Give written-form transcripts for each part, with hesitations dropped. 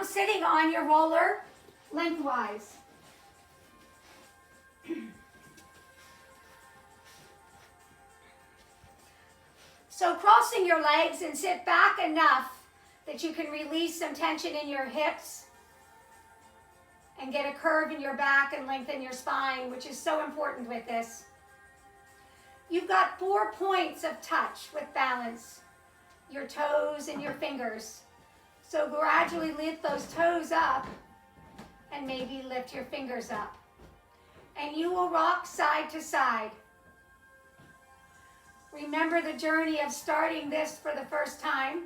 come sitting on your roller lengthwise. So crossing your legs and sit back enough that you can release some tension in your hips and get a curve in your back and lengthen your spine, which is so important with this. You've got 4 points of touch with balance, your toes and your fingers. So gradually lift those toes up and maybe lift your fingers up. And you will rock side to side. Remember the journey of starting this for the first time.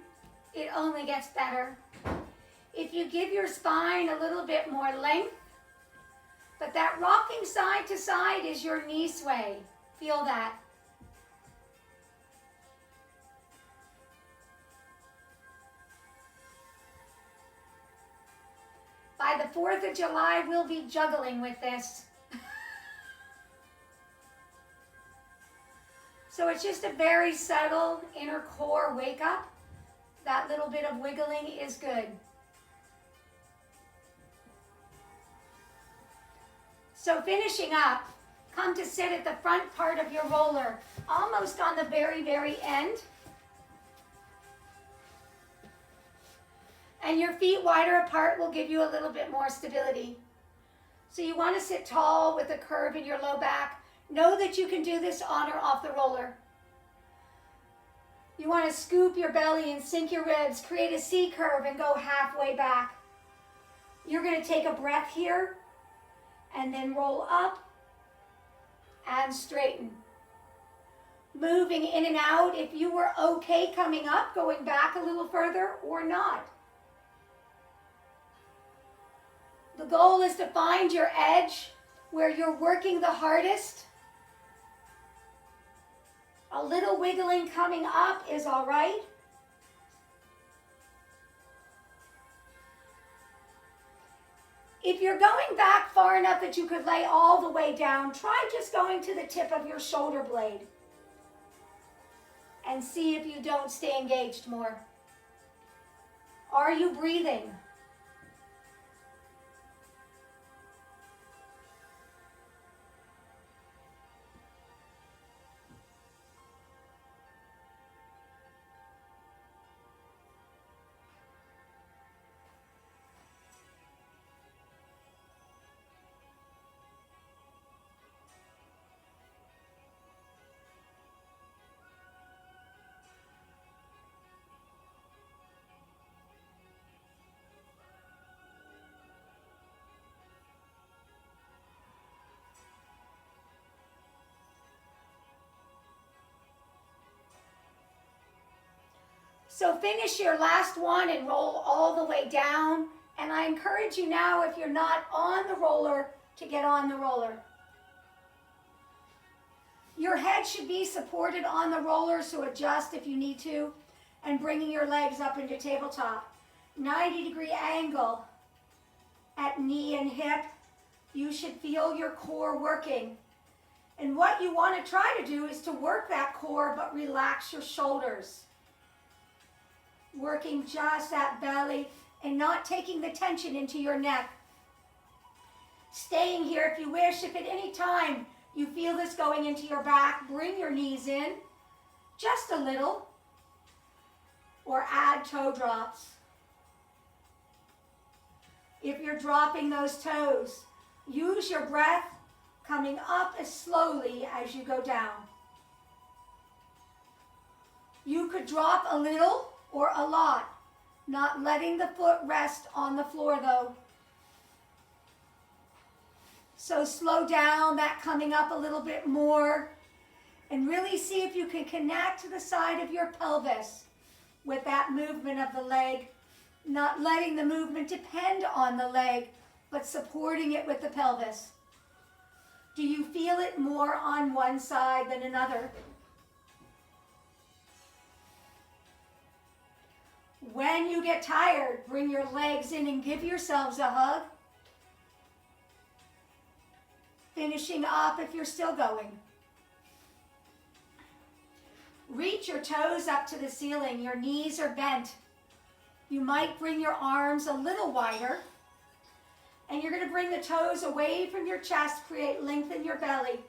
It only gets better. If you give your spine a little bit more length, but that rocking side to side is your knee sway. Feel that. By the 4th of July, we'll be juggling with this. So it's just a very subtle inner core wake up. That little bit of wiggling is good. So finishing up, come to sit at the front part of your roller, almost on the very, very end. And your feet wider apart will give you a little bit more stability. So you want to sit tall with a curve in your low back. Know that you can do this on or off the roller. You want to scoop your belly and sink your ribs, create a C curve and go halfway back. You're going to take a breath here and then roll up and straighten. Moving in and out if you were okay coming up, going back a little further or not. The goal is to find your edge where you're working the hardest. A little wiggling coming up is all right. If you're going back far enough that you could lay all the way down, try just going to the tip of your shoulder blade and see if you don't stay engaged more. Are you breathing? So finish your last one and roll all the way down. And I encourage you now, if you're not on the roller, to get on the roller. Your head should be supported on the roller, so adjust if you need to. And bringing your legs up into tabletop. 90-degree angle at knee and hip. You should feel your core working. And what you want to try to do is to work that core, but relax your shoulders. Working just that belly and not taking the tension into your neck. Staying here if you wish. If at any time you feel this going into your back, bring your knees in just a little or add toe drops. If you're dropping those toes, use your breath coming up as slowly as you go down. You could drop a little or a lot, not letting the foot rest on the floor though. So slow down that coming up a little bit more and really see if you can connect to the side of your pelvis with that movement of the leg, not letting the movement depend on the leg, but supporting it with the pelvis. Do you feel it more on one side than another? When you get tired, bring your legs in and give yourselves a hug. Finishing up if you're still going. Reach your toes up to the ceiling. Your knees are bent. You might bring your arms a little wider, and you're going to bring the toes away from your chest, create length in your belly,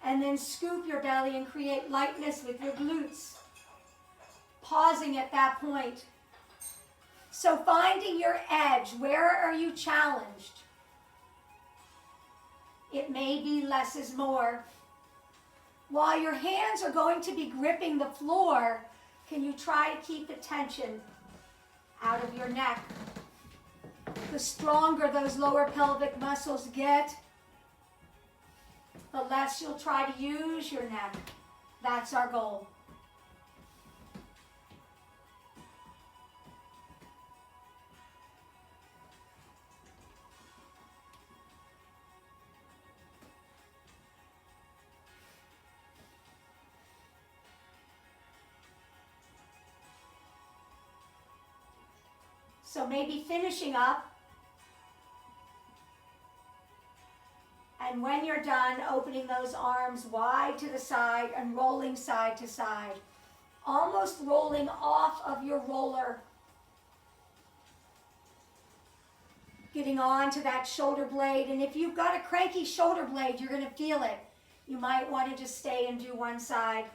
and then scoop your belly and create lightness with your glutes. Pausing at that point. So finding your edge, where are you challenged? It may be less is more. While your hands are going to be gripping the floor, can you try to keep the tension out of your neck? The stronger those lower pelvic muscles get, the less you'll try to use your neck. That's our goal. So maybe finishing up, and when you're done, opening those arms wide to the side and rolling side to side, almost rolling off of your roller, getting on to that shoulder blade. And if you've got a cranky shoulder blade, you're going to feel it. You might want to just stay and do one side.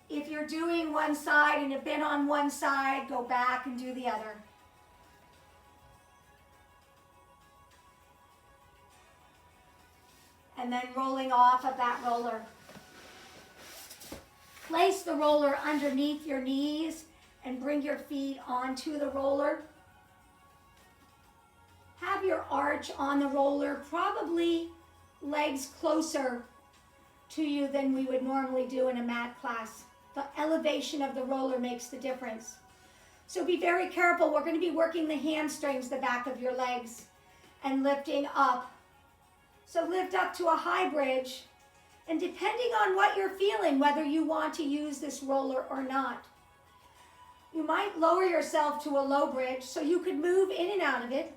If you're doing one side and you've been on one side, go back and do the other. And then rolling off of that roller. Place the roller underneath your knees and bring your feet onto the roller. Have your arch on the roller, probably legs closer to you than we would normally do in a mat class. The elevation of the roller makes the difference. So be very careful. We're going to be working the hamstrings, the back of your legs, and lifting up. So lift up to a high bridge, and depending on what you're feeling, whether you want to use this roller or not, you might lower yourself to a low bridge so you could move in and out of it,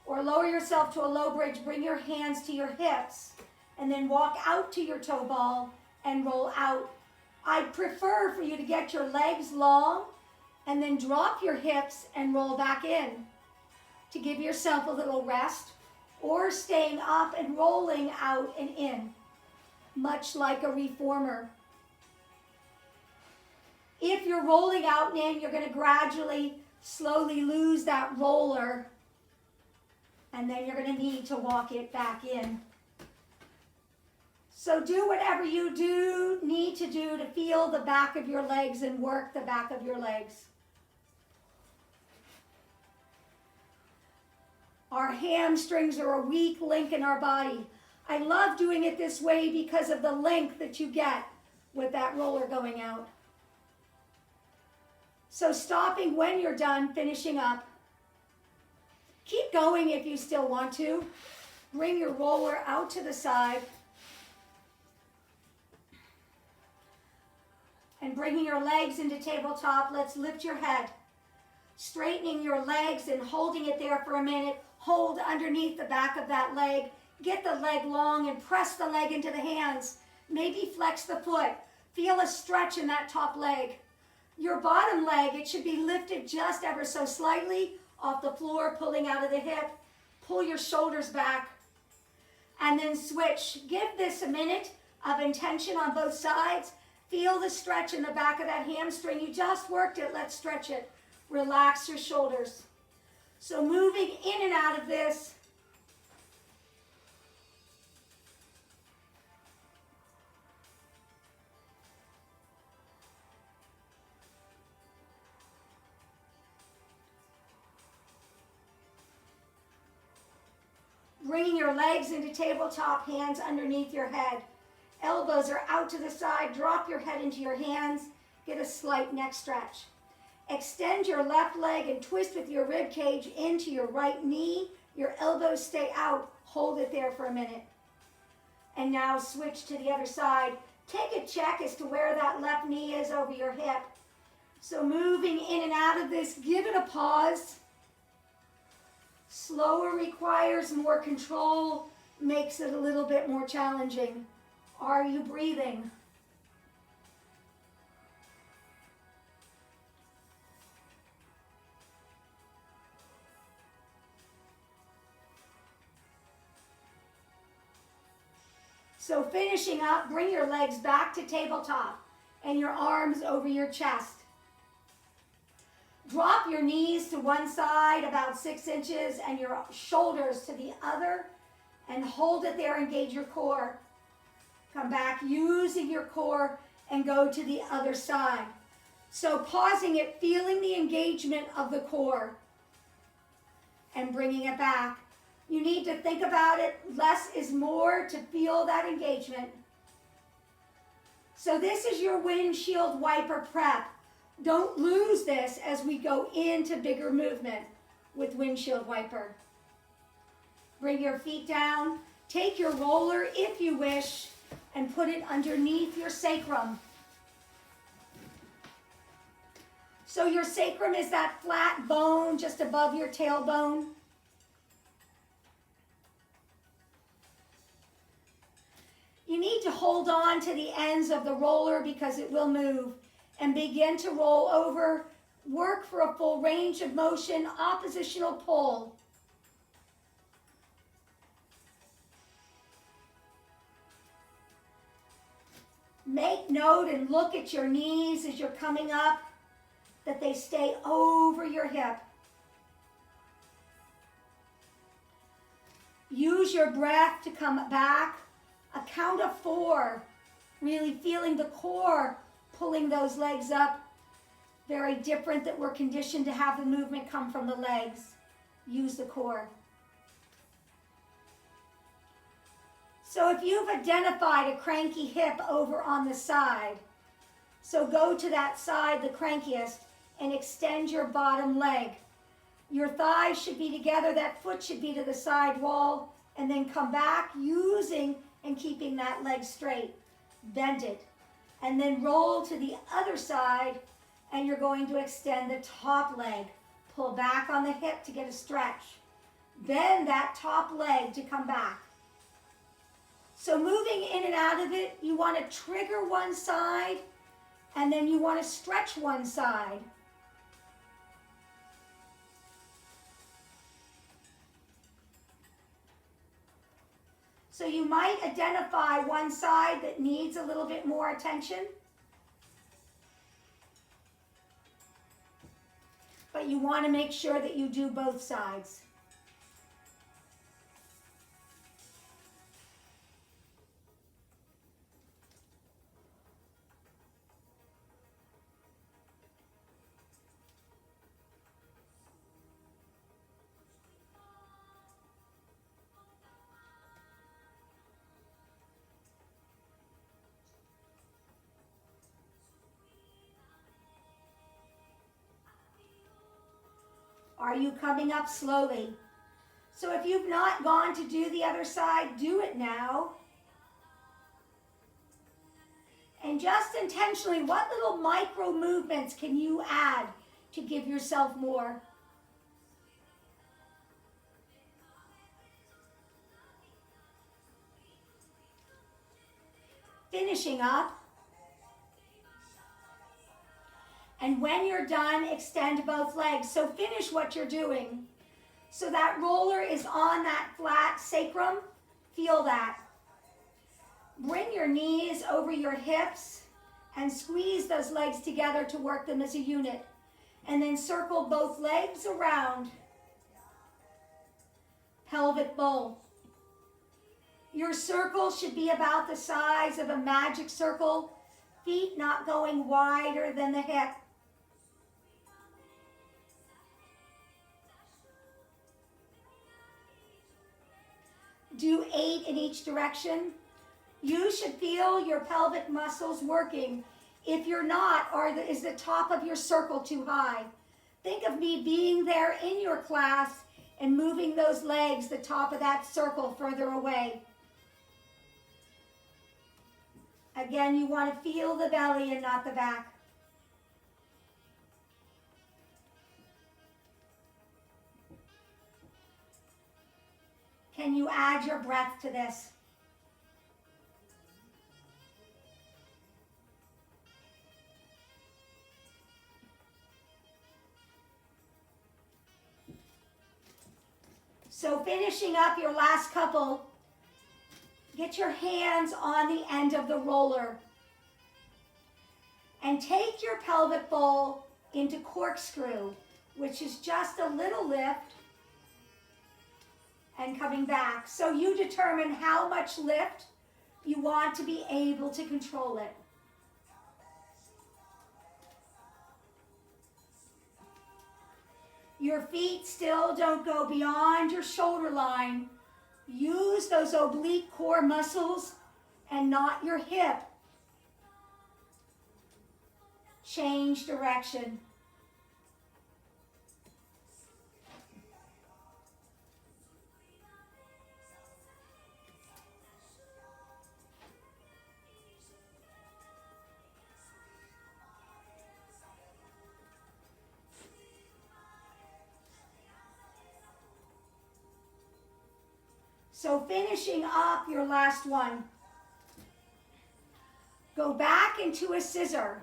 or lower yourself to a low bridge, bring your hands to your hips, and then walk out to your toe ball and roll out. I'd prefer for you to get your legs long and then drop your hips and roll back in to give yourself a little rest, or staying up and rolling out and in, much like a reformer. If you're rolling out and in, you're going to gradually, slowly lose that roller, and then you're going to need to walk it back in. So do whatever you need to do to feel the back of your legs and work the back of your legs. Our hamstrings are a weak link in our body. I love doing it this way because of the length that you get with that roller going out. So stopping when you're done, finishing up. Keep going if you still want to. Bring your roller out to the side. And bringing your legs into tabletop, let's lift your head. Straightening your legs and holding it there for a minute. Hold underneath the back of that leg. Get the leg long and press the leg into the hands. Maybe flex the foot. Feel a stretch in that top leg. Your bottom leg, it should be lifted just ever so slightly off the floor, pulling out of the hip. Pull your shoulders back. And then switch. Give this a minute of intention on both sides. Feel the stretch in the back of that hamstring. You just worked it. Let's stretch it. Relax your shoulders. So moving in and out of this. Bringing your legs into tabletop, hands underneath your head. Elbows are out to the side. Drop your head into your hands. Get a slight neck stretch. Extend your left leg and twist with your rib cage into your right knee. Your elbows stay out. Hold it there for a minute. And now switch to the other side. Take a check as to where that left knee is over your hip. So moving in and out of this, give it a pause. Slower requires more control, makes it a little bit more challenging. Are you breathing? So finishing up, bring your legs back to tabletop and your arms over your chest. Drop your knees to one side about 6 inches and your shoulders to the other and hold it there, engage your core. Come back using your core and go to the other side. So pausing it, feeling the engagement of the core and bringing it back. You need to think about it. Less is more to feel that engagement. So this is your windshield wiper prep. Don't lose this as we go into bigger movement with windshield wiper. Bring your feet down. Take your roller, if you wish, and put it underneath your sacrum. So your sacrum is that flat bone just above your tailbone. You need to hold on to the ends of the roller because it will move and begin to roll over. Work for a full range of motion, oppositional pull. Make note and look at your knees as you're coming up, that they stay over your hip. Use your breath to come back. A count of 4, really feeling the core pulling those legs up. Very different that we're conditioned to have the movement come from the legs. Use the core. So if you've identified a cranky hip over on the side, so go to that side, the crankiest, and extend your bottom leg. Your thighs should be together, that foot should be to the side wall, and then come back using and keeping that leg straight. Bend it. And then roll to the other side, and you're going to extend the top leg. Pull back on the hip to get a stretch. Bend that top leg to come back. So moving in and out of it, you want to trigger one side, and then you want to stretch one side. So you might identify one side that needs a little bit more attention. But you want to make sure that you do both sides. Are you coming up slowly? So if you've not gone to do the other side, do it now. And just intentionally, what little micro movements can you add to give yourself more? Finishing up. And when you're done, extend both legs. So finish what you're doing. So that roller is on that flat sacrum. Feel that. Bring your knees over your hips and squeeze those legs together to work them as a unit. And then circle both legs around. Pelvic bowl. Your circle should be about the size of a magic circle. Feet not going wider than the hip. Do 8 in each direction. You should feel your pelvic muscles working. If you're not, is the top of your circle too high? Think of me being there in your class, and moving those legs, the top of that circle, further away. Again, you want to feel the belly and not the back. Can you add your breath to this? So finishing up your last couple, get your hands on the end of the roller and take your pelvic bowl into corkscrew, which is just a little lift and coming back. So you determine how much lift you want to be able to control it. Your feet still don't go beyond your shoulder line. Use those oblique core muscles and not your hip. Change direction. So finishing up your last one, go back into a scissor,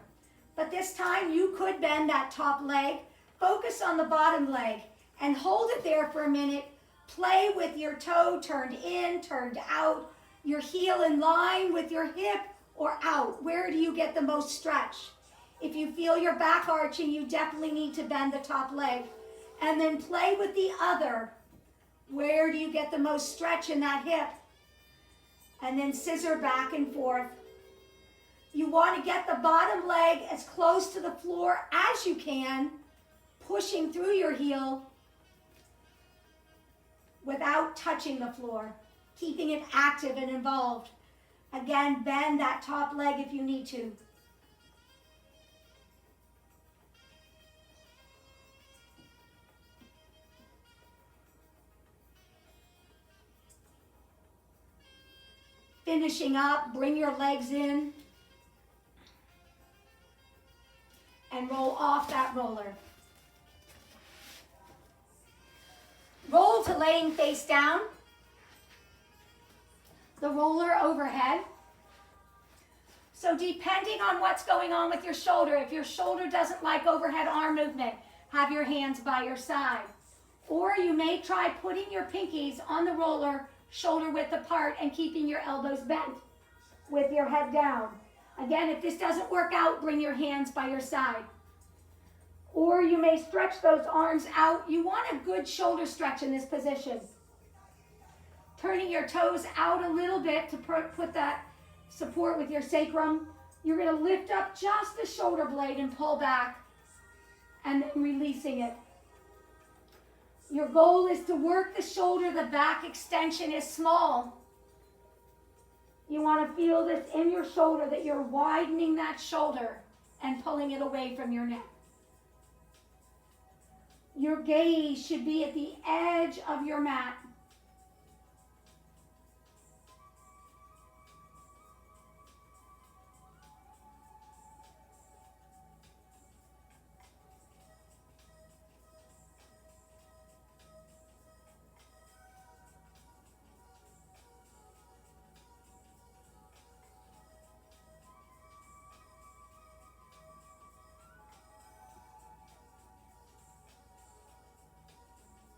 but this time you could bend that top leg, focus on the bottom leg, and hold it there for a minute. Play with your toe turned in, turned out, your heel in line with your hip or out. Where do you get the most stretch? If you feel your back arching, you definitely need to bend the top leg. And then play with the other. Where do you get the most stretch in that hip? And then scissor back and forth. You want to get the bottom leg as close to the floor as you can, pushing through your heel without touching the floor, keeping it active and involved. Again, bend that top leg if you need to. Finishing up, bring your legs in and roll off that roller. Roll to laying face down. The roller overhead. So depending on what's going on with your shoulder, if your shoulder doesn't like overhead arm movement, have your hands by your side. Or you may try putting your pinkies on the roller shoulder width apart and keeping your elbows bent with your head down. Again, if this doesn't work out, bring your hands by your side. Or you may stretch those arms out. You want a good shoulder stretch in this position. Turning your toes out a little bit to put that support with your sacrum. You're going to lift up just the shoulder blade and pull back and then releasing it. Your goal is to work the shoulder. The back extension is small. You want to feel this in your shoulder, that you're widening that shoulder and pulling it away from your neck. Your gaze should be at the edge of your mat.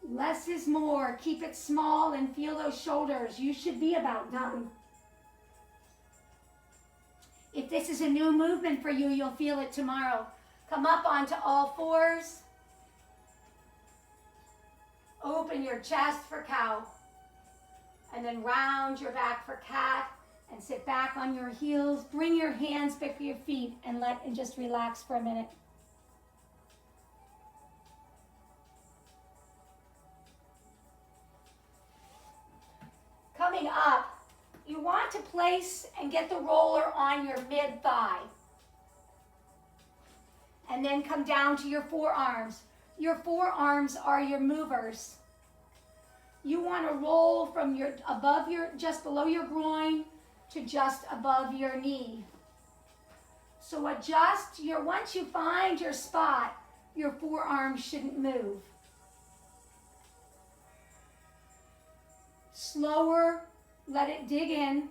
Less is more. Keep it small and feel those shoulders. You should be about done. If this is a new movement for you, you'll feel it tomorrow. Come up onto all fours. Open your chest for cow. And then round your back for cat. And sit back on your heels. Bring your hands back to your feet and just relax for a minute. Coming up, you want to place and get the roller on your mid-thigh. And then come down to your forearms. Your forearms are your movers. you want to roll from just below your groin to just above your knee. So adjust once you find your spot, your forearms shouldn't move. Slower, let it dig in.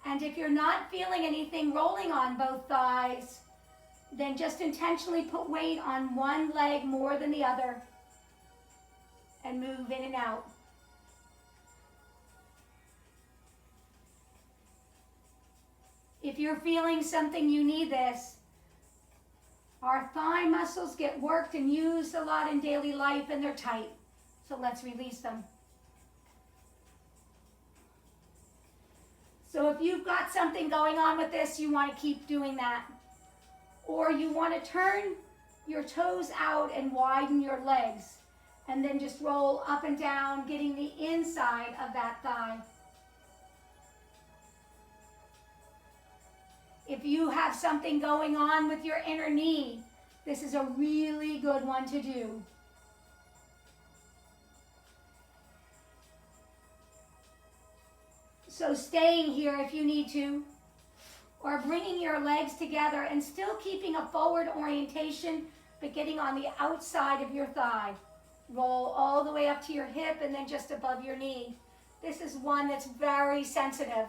And if you're not feeling anything rolling on both thighs, then just intentionally put weight on one leg more than the other and move in and out. If you're feeling something, you need this. Our thigh muscles get worked and used a lot in daily life and they're tight. So let's release them. So if you've got something going on with this, you want to keep doing that. Or you want to turn your toes out and widen your legs. And then just roll up and down, getting the inside of that thigh. If you have something going on with your inner knee, this is a really good one to do. So staying here if you need to, or bringing your legs together and still keeping a forward orientation, but getting on the outside of your thigh. Roll all the way up to your hip and then just above your knee. This is one that's very sensitive.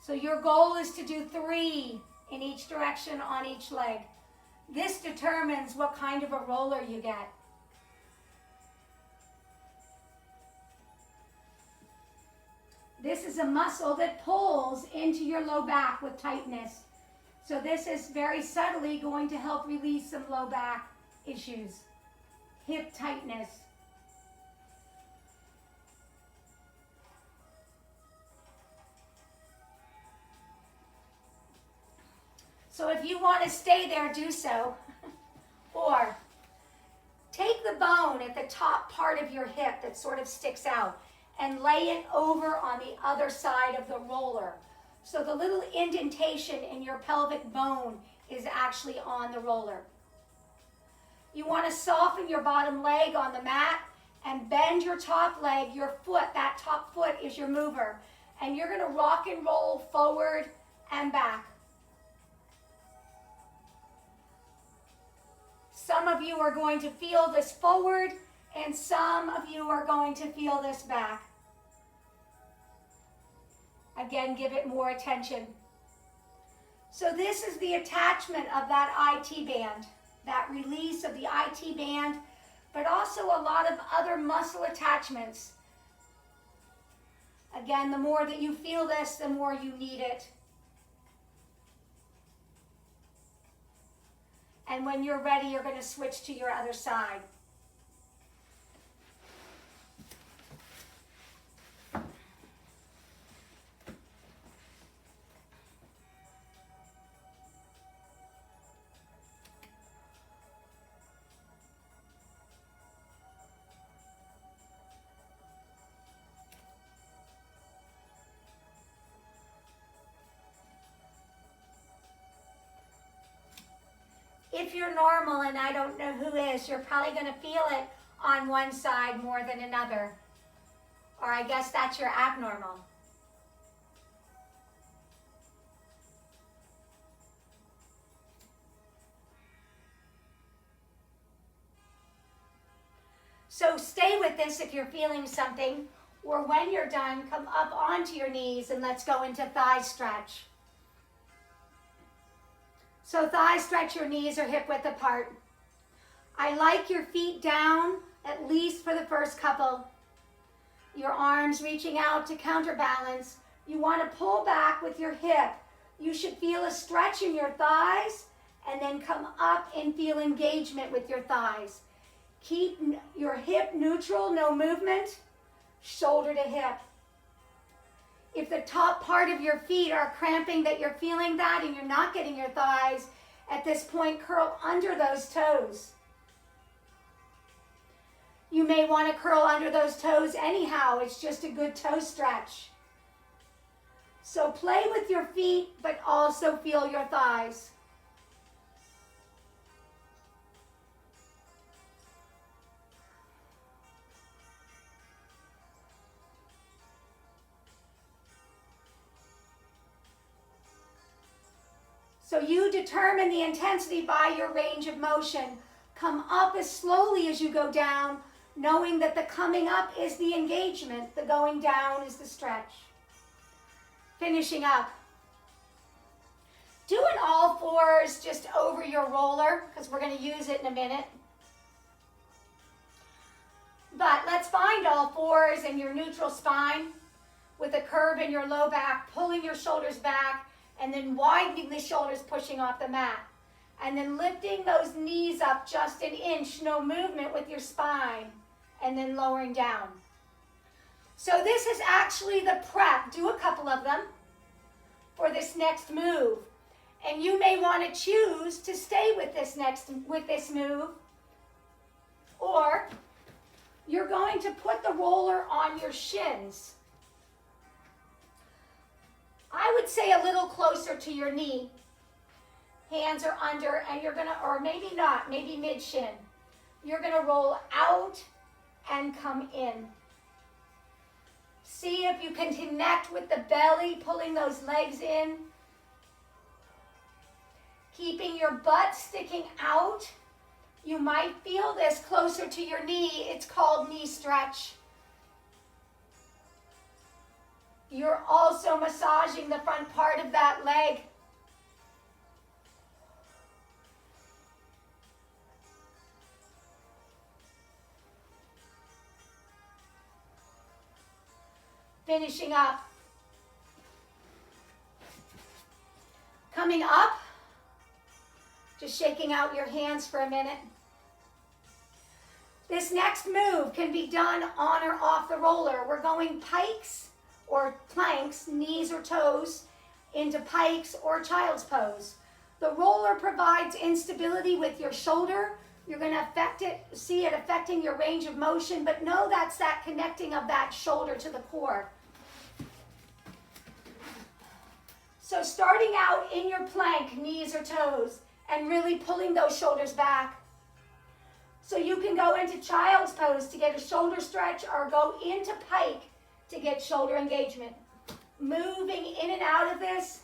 So your goal is to do 3 in each direction on each leg. This determines what kind of a roller you get. This is a muscle that pulls into your low back with tightness. So this is very subtly going to help release some low back issues. Hip tightness. So if you want to stay there, do so. Or take the bone at the top part of your hip that sort of sticks out and lay it over on the other side of the roller. So the little indentation in your pelvic bone is actually on the roller. You want to soften your bottom leg on the mat and bend your top leg, your foot, that top foot is your mover. And you're going to rock and roll forward and back. Some of you are going to feel this forward, and some of you are going to feel this back. Again, give it more attention. So this is the attachment of that IT band, that release of the IT band, but also a lot of other muscle attachments. Again, the more that you feel this, the more you need it. And when you're ready, you're going to switch to your other side. If you're normal, and I don't know who is, you're probably going to feel it on one side more than another. Or I guess that's your abnormal. So stay with this if you're feeling something, or when you're done, come up onto your knees and let's go into thigh stretch. So thigh stretch, your knees are hip width apart. I like your feet down, at least for the first couple. Your arms reaching out to counterbalance. You want to pull back with your hip. You should feel a stretch in your thighs and then come up and feel engagement with your thighs. Keep your hip neutral, no movement, shoulder to hip. If the top part of your feet are cramping, that you're feeling that and you're not getting your thighs, at this point, curl under those toes. You may want to curl under those toes anyhow. It's just a good toe stretch. So play with your feet, but also feel your thighs. So you determine the intensity by your range of motion. Come up as slowly as you go down, knowing that the coming up is the engagement, the going down is the stretch. Finishing up. Doing all fours just over your roller, because we're going to use it in a minute. But let's find all fours in your neutral spine with a curve in your low back, pulling your shoulders back, and then widening the shoulders, pushing off the mat. And then lifting those knees up just an inch, no movement with your spine, and then lowering down. So this is actually the prep. Do a couple of them for this next move. And you may want to choose to stay with this move, or you're going to put the roller on your shins. I would say a little closer to your knee. Hands are under, and you're going to, or maybe not, maybe mid-shin. You're going to roll out and come in. See if you can connect with the belly, pulling those legs in. Keeping your butt sticking out. You might feel this closer to your knee. It's called knee stretch. You're also massaging the front part of that leg. Finishing up. Coming up, just shaking out your hands for a minute. This next move can be done on or off the roller. We're going pikes or planks, knees or toes, into pikes or child's pose. The roller provides instability with your shoulder. You're going to see it affecting your range of motion, but know that's that connecting of that shoulder to the core. So starting out in your plank, knees or toes, and really pulling those shoulders back. So you can go into child's pose to get a shoulder stretch, or go into pike to get shoulder engagement. Moving in and out of this.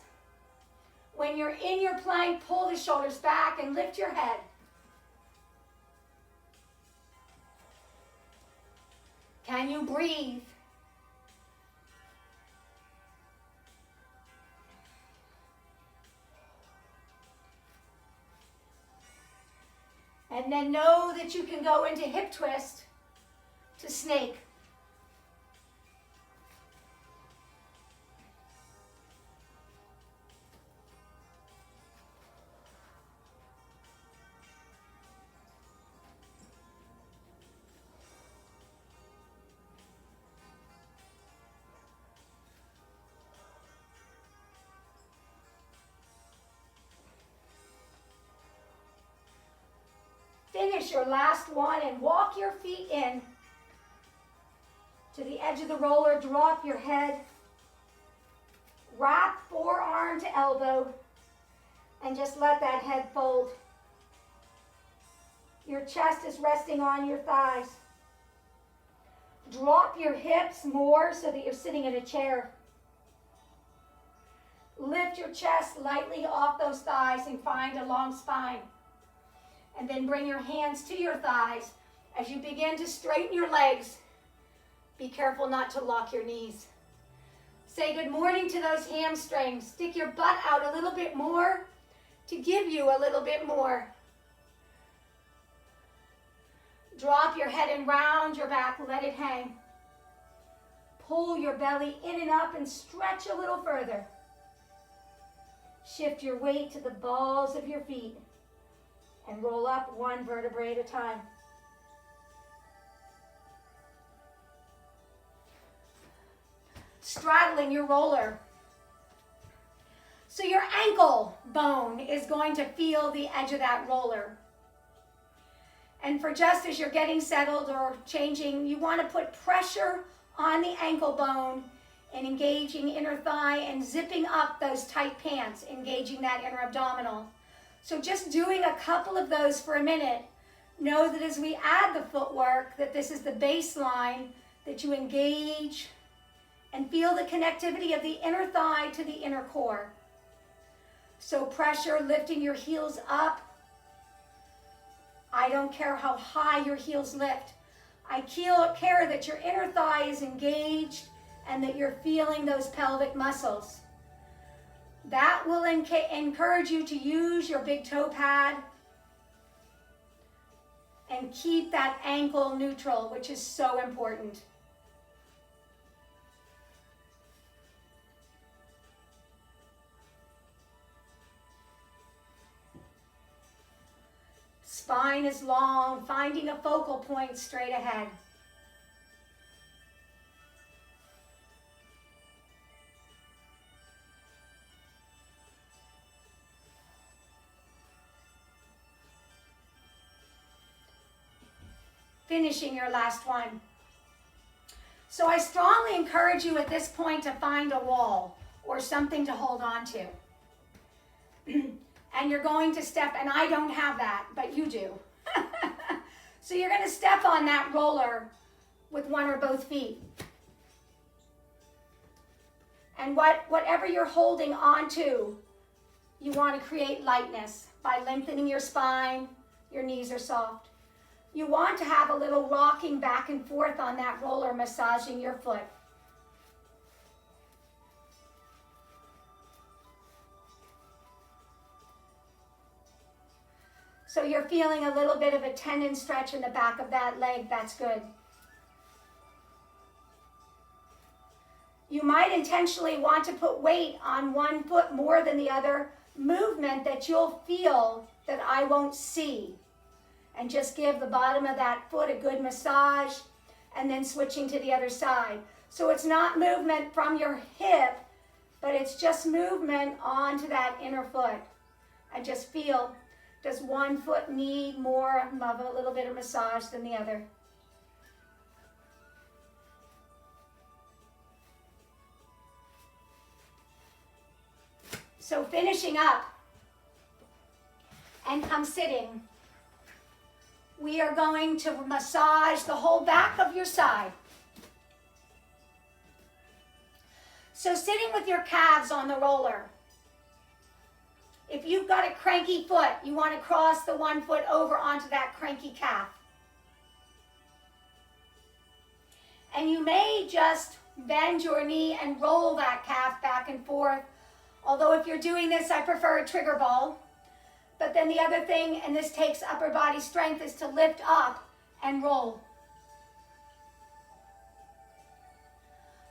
When you're in your plank, pull the shoulders back and lift your head. Can you breathe? And then know that you can go into hip twist to snake. Finish your last one and walk your feet in to the edge of the roller. Drop your head. Wrap forearm to elbow and just let that head fold. Your chest is resting on your thighs. Drop your hips more so that you're sitting in a chair. Lift your chest lightly off those thighs and find a long spine. And then bring your hands to your thighs. As you begin to straighten your legs, be careful not to lock your knees. Say good morning to those hamstrings. Stick your butt out a little bit more to give you a little bit more. Drop your head and round your back. Let it hang. Pull your belly in and up and stretch a little further. Shift your weight to the balls of your feet and roll up one vertebrae at a time. Straddling your roller. So your ankle bone is going to feel the edge of that roller. And for just as you're getting settled or changing, you want to put pressure on the ankle bone and engaging inner thigh and zipping up those tight pants, engaging that inner abdominal. So just doing a couple of those for a minute. Know that as we add the footwork, that this is the baseline, that you engage and feel the connectivity of the inner thigh to the inner core. So pressure, lifting your heels up. I don't care how high your heels lift. I care that your inner thigh is engaged and that you're feeling those pelvic muscles. That will encourage you to use your big toe pad and keep that ankle neutral, which is so important. Spine is long, finding a focal point straight ahead. Finishing your last one. So I strongly encourage you at this point to find a wall or something to hold on to. And you're going to step, and I don't have that, but you do. So you're going to step on that roller with one or both feet. And whatever you're holding on to, you want to create lightness by lengthening your spine. Your knees are soft. You want to have a little rocking back and forth on that roller, massaging your foot. So you're feeling a little bit of a tendon stretch in the back of that leg. That's good. You might intentionally want to put weight on one foot more than the other, movement that you'll feel that I won't see. And just give the bottom of that foot a good massage and then switching to the other side. So it's not movement from your hip, but it's just movement onto that inner foot. And just feel, does one foot need more of a little bit of massage than the other? So finishing up and come sitting. We are going to massage the whole back of your side. So sitting with your calves on the roller. If you've got a cranky foot, you want to cross the one foot over onto that cranky calf. And you may just bend your knee and roll that calf back and forth. Although if you're doing this, I prefer a trigger ball. But then the other thing, and this takes upper body strength, is to lift up and roll.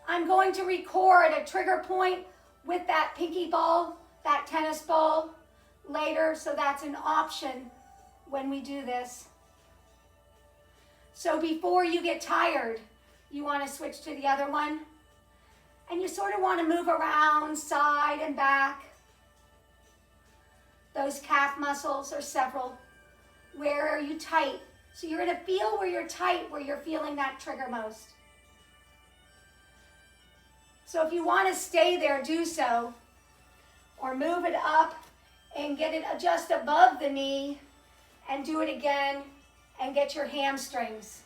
I'm going to record a trigger point with that pinky ball, that tennis ball, later, so that's an option when we do this. So before you get tired, you want to switch to the other one. And you sort of want to move around, side and back. Those calf muscles are several. Where are you tight? So you're going to feel where you're tight, where you're feeling that trigger most. So if you want to stay there, do so. Or move it up and get it just above the knee and do it again and get your hamstrings.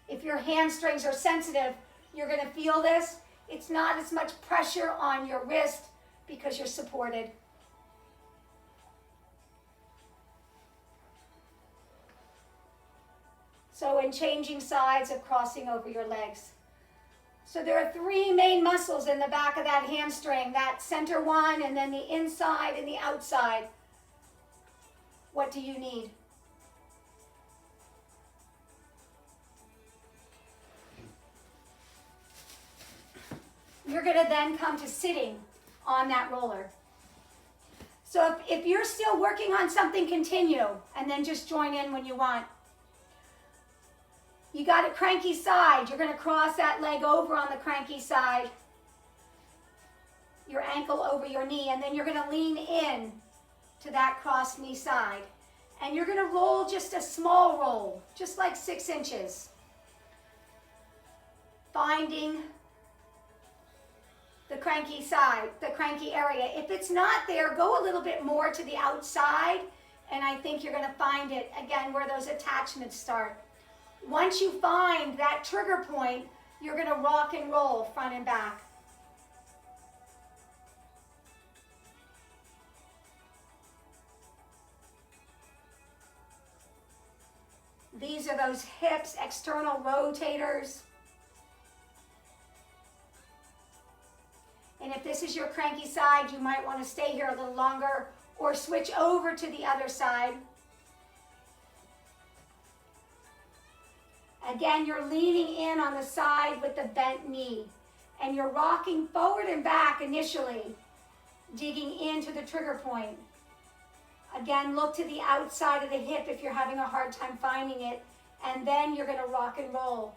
If your hamstrings are sensitive, you're going to feel this. It's not as much pressure on your wrist because you're supported. So in changing sides of crossing over your legs. So there are three main muscles in the back of that hamstring, that center one and then the inside and the outside. What do you need? You're going to then come to sitting on that roller. So if you're still working on something, continue and then just join in when you want. You got a cranky side. You're going to cross that leg over on the cranky side. Your ankle over your knee. And then you're going to lean in to that crossed knee side. And you're going to roll just a small roll, just like 6 inches. Finding the cranky side, the cranky area. If it's not there, go a little bit more to the outside. And I think you're going to find it, again, where those attachments start. Once you find that trigger point, you're going to rock and roll front and back. These are those hips, external rotators. And if this is your cranky side, you might want to stay here a little longer or switch over to the other side. Again, you're leaning in on the side with the bent knee, and you're rocking forward and back initially, digging into the trigger point. Again, look to the outside of the hip if you're having a hard time finding it, and then you're going to rock and roll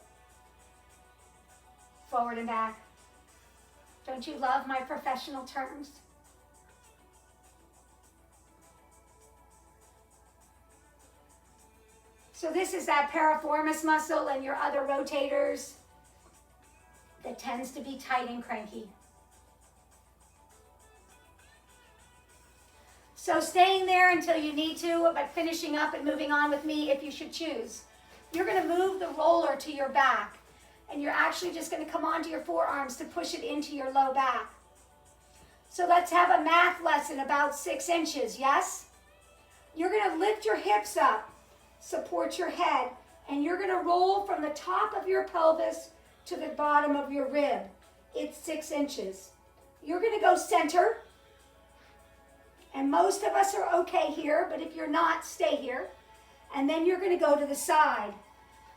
forward and back. Don't you love my professional terms? So this is that piriformis muscle and your other rotators that tends to be tight and cranky. So staying there until you need to, but finishing up and moving on with me if you should choose. You're going to move the roller to your back, and you're actually just going to come onto your forearms to push it into your low back. So let's have a math lesson about 6 inches, yes? You're going to lift your hips up, support your head, and you're going to roll from the top of your pelvis to the bottom of your rib. It's 6 inches. You're going to go center, and most of us are okay here, but if you're not, stay here. And then you're going to go to the side.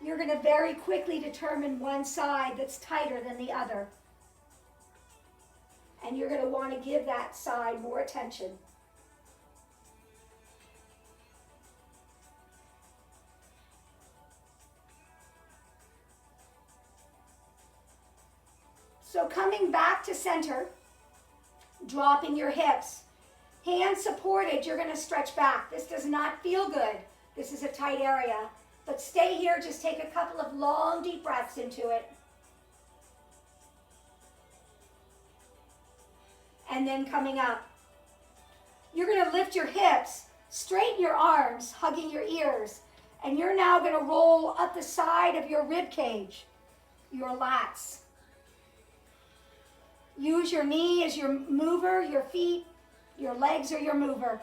You're going to very quickly determine one side that's tighter than the other. And you're going to want to give that side more attention. So coming back to center, dropping your hips. Hands supported, you're going to stretch back. This does not feel good. This is a tight area. But stay here, just take a couple of long, deep breaths into it. And then coming up. You're going to lift your hips, straighten your arms, hugging your ears. And you're now going to roll up the side of your rib cage, your lats. Use your knee as your mover, your feet, your legs are your mover.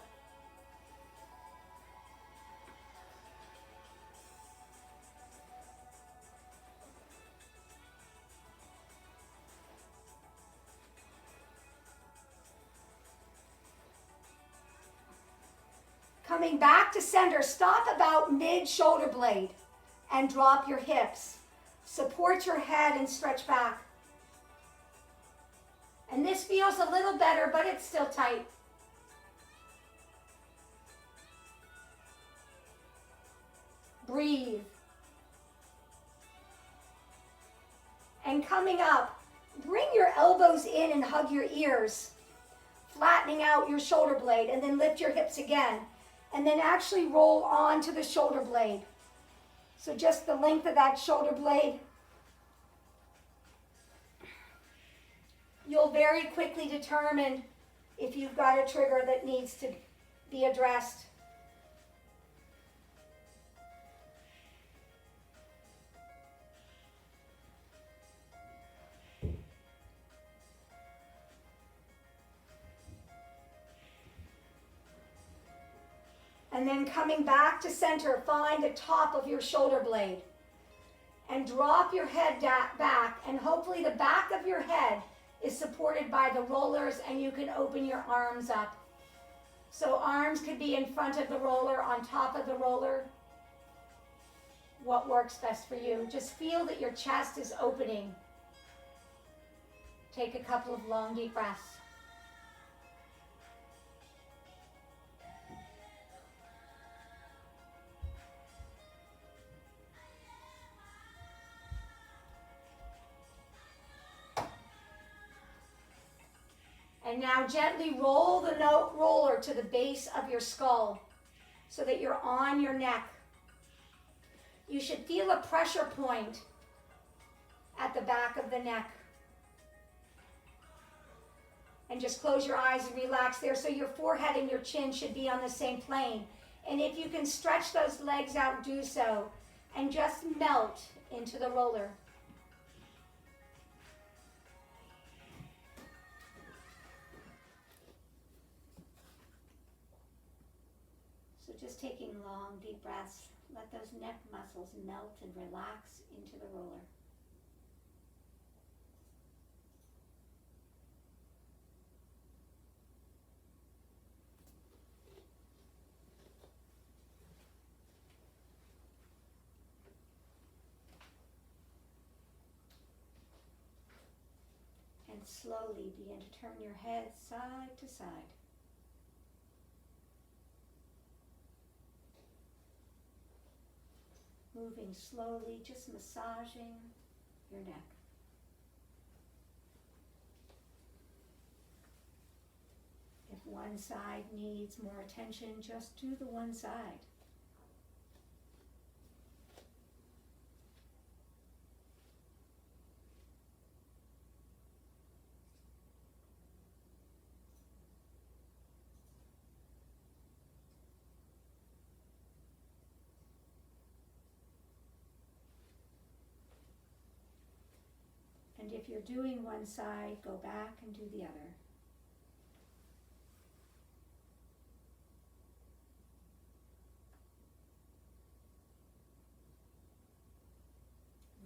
Coming back to center, stop about mid-shoulder blade and drop your hips. Support your head and stretch back. And this feels a little better, but it's still tight. Breathe. And coming up, bring your elbows in and hug your ears, flattening out your shoulder blade, and then lift your hips again. And then actually roll onto the shoulder blade. So just the length of that shoulder blade. You'll very quickly determine if you've got a trigger that needs to be addressed. And then coming back to center, find the top of your shoulder blade and drop your head back, and hopefully the back of your head is supported by the rollers and you can open your arms up. So arms could be in front of the roller, on top of the roller. What works best for you? Just feel that your chest is opening. Take a couple of long, deep breaths. And now gently roll the roller to the base of your skull so that you're on your neck. You should feel a pressure point at the back of the neck. And just close your eyes and relax there so your forehead and your chin should be on the same plane. And if you can stretch those legs out, do so. And just melt into the roller. Just taking long, deep breaths. Let those neck muscles melt and relax into the roller. And slowly begin to turn your head side to side. Moving slowly, just massaging your neck. If one side needs more attention, just do the one side. And if you're doing one side, go back and do the other.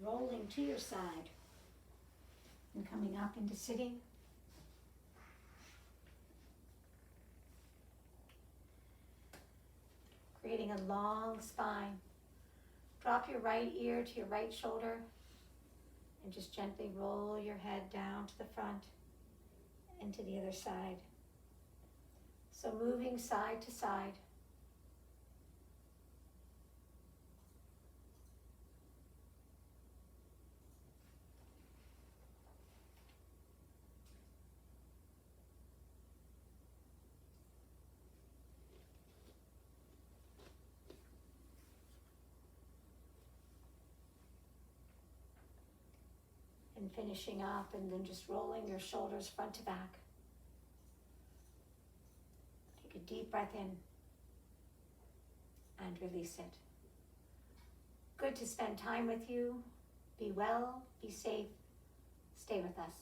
Rolling to your side and coming up into sitting. Creating a long spine. Drop your right ear to your right shoulder and just gently roll your head down to the front and to the other side. So moving side to side. And finishing up, and then just rolling your shoulders front to back. Take a deep breath in and release it. Good to spend time with you. Be well, be safe, stay with us.